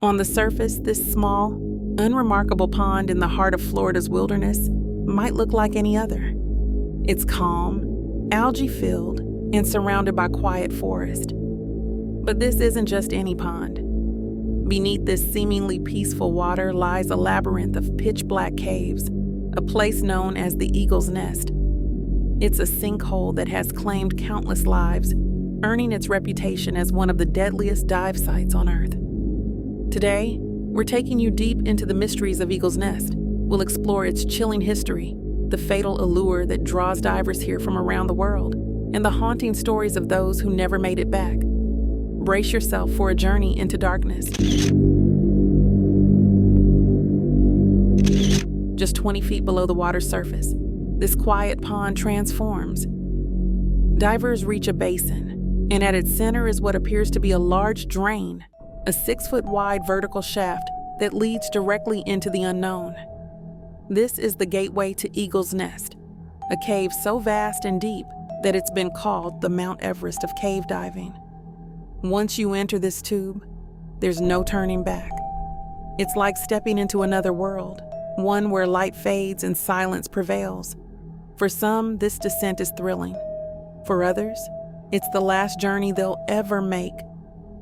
On the surface, this small, unremarkable pond in the heart of Florida's wilderness might look like any other. It's calm, algae-filled, and surrounded by quiet forest. But this isn't just any pond. Beneath this seemingly peaceful water lies a labyrinth of pitch-black caves, a place known as the Eagle's Nest. It's a sinkhole that has claimed countless lives, earning its reputation as one of the deadliest dive sites on Earth. Today, we're taking you deep into the mysteries of Eagle's Nest. We'll explore its chilling history, the fatal allure that draws divers here from around the world, and the haunting stories of those who never made it back. Brace yourself for a journey into darkness. Just 20 feet below the water's surface, this quiet pond transforms. Divers reach a basin, and at its center is what appears to be a large drain, a 6-foot-wide vertical shaft that leads directly into the unknown. This is the gateway to Eagle's Nest, a cave so vast and deep that it's been called the Mount Everest of cave diving. Once you enter this tube, there's no turning back. It's like stepping into another world, one where light fades and silence prevails. For some, this descent is thrilling. For others, it's the last journey they'll ever make.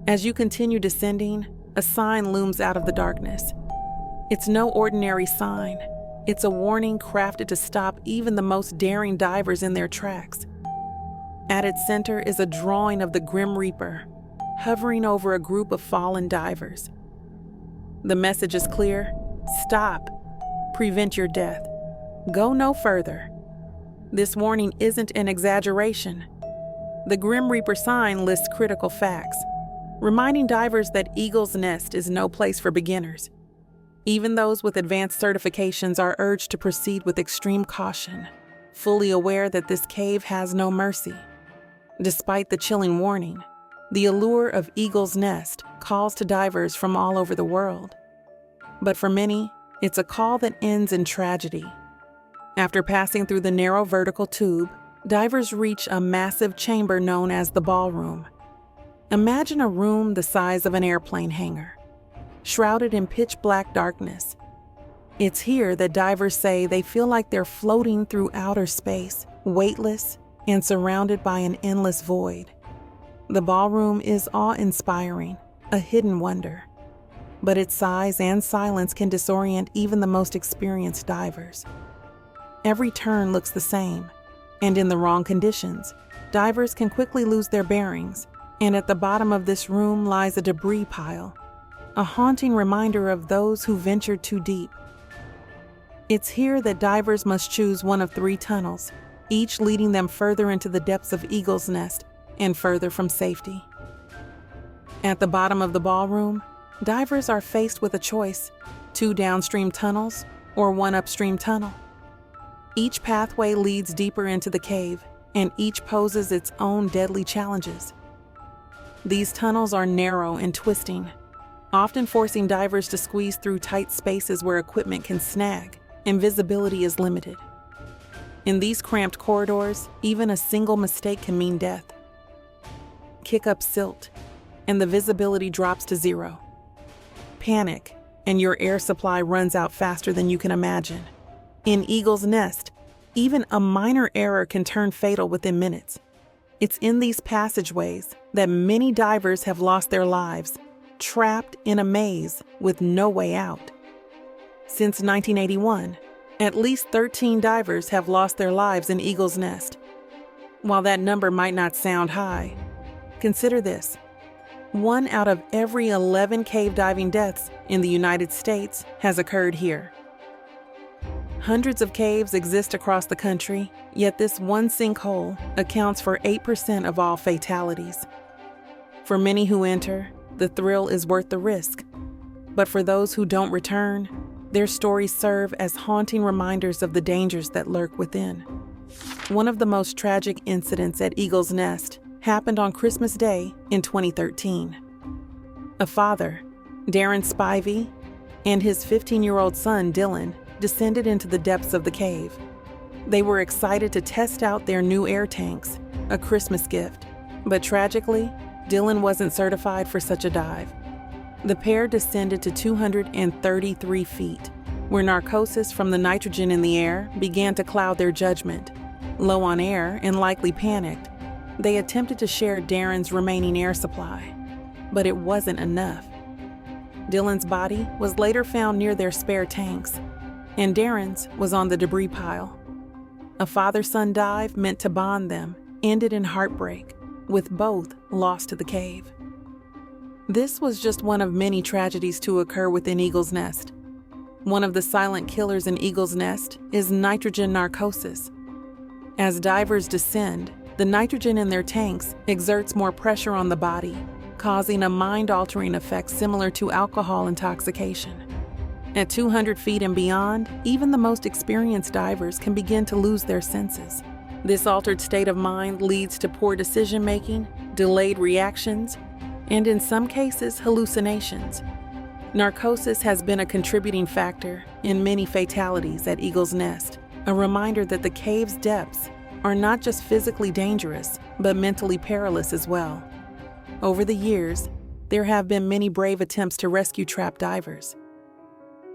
As you continue descending, a sign looms out of the darkness. It's no ordinary sign. It's a warning crafted to stop even the most daring divers in their tracks. At its center is a drawing of the Grim Reaper, hovering over a group of fallen divers. The message is clear: stop, prevent your death, go no further. This warning isn't an exaggeration. The Grim Reaper sign lists critical facts, reminding divers that Eagle's Nest is no place for beginners. Even those with advanced certifications are urged to proceed with extreme caution, fully aware that this cave has no mercy. Despite the chilling warning, the allure of Eagle's Nest calls to divers from all over the world. But for many, it's a call that ends in tragedy. After passing through the narrow vertical tube, divers reach a massive chamber known as the Ballroom. Imagine a room the size of an airplane hangar, shrouded in pitch-black darkness. It's here that divers say they feel like they're floating through outer space, weightless and surrounded by an endless void. The Ballroom is awe-inspiring, a hidden wonder. But its size and silence can disorient even the most experienced divers. Every turn looks the same, and in the wrong conditions, divers can quickly lose their bearings, and at the bottom of this room lies a debris pile, a haunting reminder of those who ventured too deep. It's here that divers must choose one of 3 tunnels, each leading them further into the depths of Eagle's Nest and further from safety. At the bottom of the Ballroom, divers are faced with a choice: 2 downstream tunnels or 1 upstream tunnel. Each pathway leads deeper into the cave, and each poses its own deadly challenges. These tunnels are narrow and twisting, often forcing divers to squeeze through tight spaces where equipment can snag and visibility is limited. In these cramped corridors, even a single mistake can mean death. Kick up silt, and the visibility drops to 0. Panic, and your air supply runs out faster than you can imagine. In Eagle's Nest, even a minor error can turn fatal within minutes. It's in these passageways that many divers have lost their lives, trapped in a maze with no way out. Since 1981, at least 13 divers have lost their lives in Eagle's Nest. While that number might not sound high, consider this: 1 out of every 11 cave diving deaths in the United States has occurred here. Hundreds of caves exist across the country, yet this one sinkhole accounts for 8% of all fatalities. For many who enter, the thrill is worth the risk. But for those who don't return, their stories serve as haunting reminders of the dangers that lurk within. One of the most tragic incidents at Eagle's Nest happened on Christmas Day in 2013. A father, Darrin Spivey, and his 15-year-old son, Dylan, descended into the depths of the cave. They were excited to test out their new air tanks, a Christmas gift. But tragically, Dylan wasn't certified for such a dive. The pair descended to 233 feet, where narcosis from the nitrogen in the air began to cloud their judgment. Low on air and likely panicked, they attempted to share Darrin's remaining air supply, but it wasn't enough. Dylan's body was later found near their spare tanks, and Darrin's was on the debris pile. A father-son dive meant to bond them ended in heartbreak, with both lost to the cave. This was just one of many tragedies to occur within Eagle's Nest. One of the silent killers in Eagle's Nest is nitrogen narcosis. As divers descend, the nitrogen in their tanks exerts more pressure on the body, causing a mind-altering effect similar to alcohol intoxication. At 200 feet and beyond, even the most experienced divers can begin to lose their senses. This altered state of mind leads to poor decision-making, delayed reactions, and in some cases, hallucinations. Narcosis has been a contributing factor in many fatalities at Eagle's Nest, a reminder that the cave's depths are not just physically dangerous, but mentally perilous as well. Over the years, there have been many brave attempts to rescue trapped divers.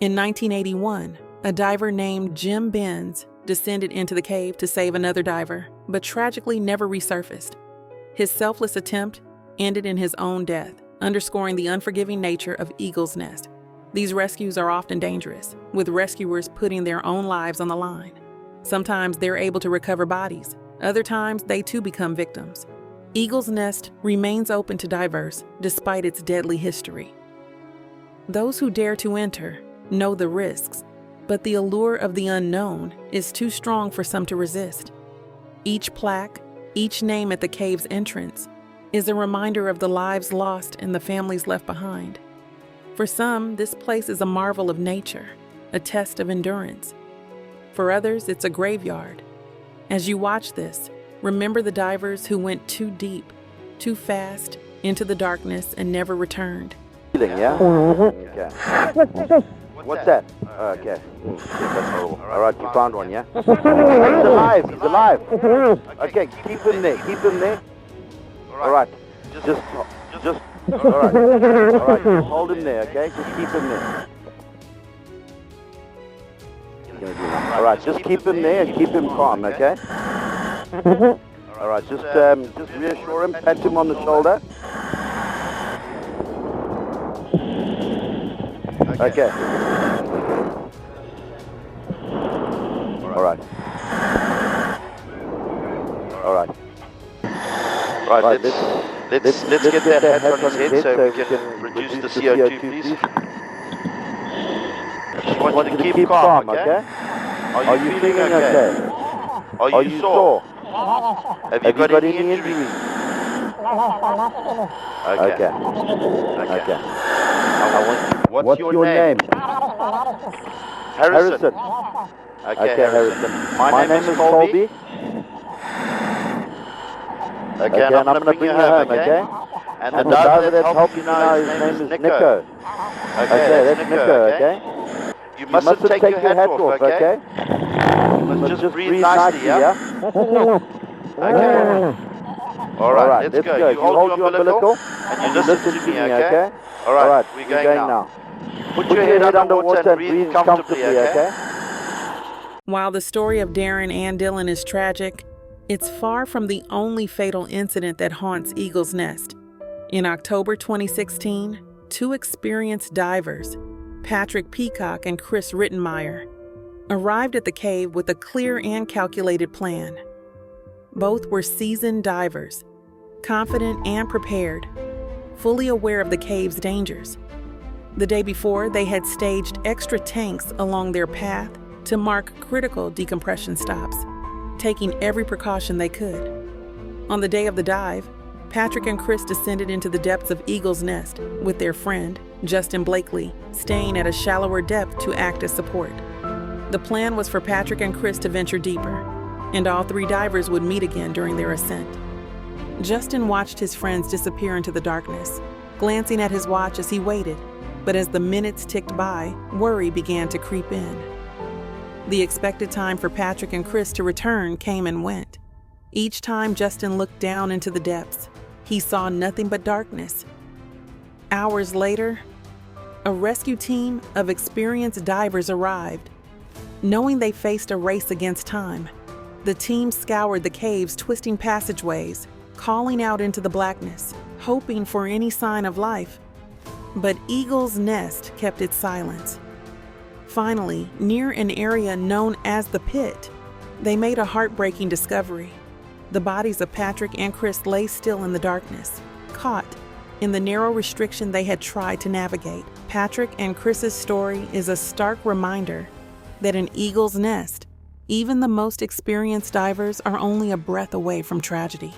In 1981, a diver named Jim Benz descended into the cave to save another diver, but tragically never resurfaced. His selfless attempt ended in his own death, underscoring the unforgiving nature of Eagle's Nest. These rescues are often dangerous, with rescuers putting their own lives on the line. Sometimes they're able to recover bodies. Other times, they too become victims. Eagle's Nest remains open to divers despite its deadly history. Those who dare to enter know the risks, but the allure of the unknown is too strong for some to resist. Each plaque, each name at the cave's entrance, is a reminder of the lives lost and the families left behind. For some, this place is a marvel of nature, a test of endurance. For others, it's a graveyard. As you watch this, remember the divers who went too deep, too fast, into the darkness and never returned. Yeah? Okay. What's that? Okay. That's horrible. All right, you found one, yeah? He's alive. He's alive. Okay, keep him there. Keep him there. All right. Just. All right. All right. Just hold him there, okay? Just keep him there. All right. Just keep him there and keep him calm, okay? All right. Just reassure him. Pat him on the shoulder. Okay. All right. All right. Right, let's get that hat on his head so we can reduce the CO2, please. Just want you to keep calm, okay? Are you feeling okay? Are you sore? Have you got any injuries? Okay. What's your name? Harrison. Okay, Harrison. My name is Colby. Okay, and I'm going to bring you home, okay? And the diver that helped you now, his name is Nico. Okay, that's Nico, okay? You mustn't take your hat off, okay? You must just breathe nicely, yeah? Okay. Alright, let's go. You hold your umbilical and you listen to me, okay? Alright, we're going now. Put your head underwater and breathe comfortably, okay? While the story of Darrin and Dylan is tragic, it's far from the only fatal incident that haunts Eagle's Nest. In October 2016, two experienced divers, Patrick Peacock and Chris Rittenmeyer, arrived at the cave with a clear and calculated plan. Both were seasoned divers, confident and prepared, fully aware of the cave's dangers. The day before, they had staged extra tanks along their path to mark critical decompression stops, taking every precaution they could. On the day of the dive, Patrick and Chris descended into the depths of Eagle's Nest with their friend, Justin Blakely, staying at a shallower depth to act as support. The plan was for Patrick and Chris to venture deeper, and all three divers would meet again during their ascent. Justin watched his friends disappear into the darkness, glancing at his watch as he waited, but as the minutes ticked by, worry began to creep in. The expected time for Patrick and Chris to return came and went. Each time Justin looked down into the depths, he saw nothing but darkness. Hours later, a rescue team of experienced divers arrived. Knowing they faced a race against time, the team scoured the cave's twisting passageways, calling out into the blackness, hoping for any sign of life. But Eagle's Nest kept its silence. Finally, near an area known as the Pit, they made a heartbreaking discovery. The bodies of Patrick and Chris lay still in the darkness, caught in the narrow restriction they had tried to navigate. Patrick and Chris's story is a stark reminder that in Eagle's Nest, even the most experienced divers are only a breath away from tragedy.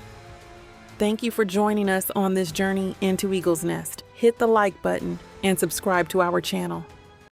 Thank you for joining us on this journey into Eagle's Nest. Hit the like button and subscribe to our channel.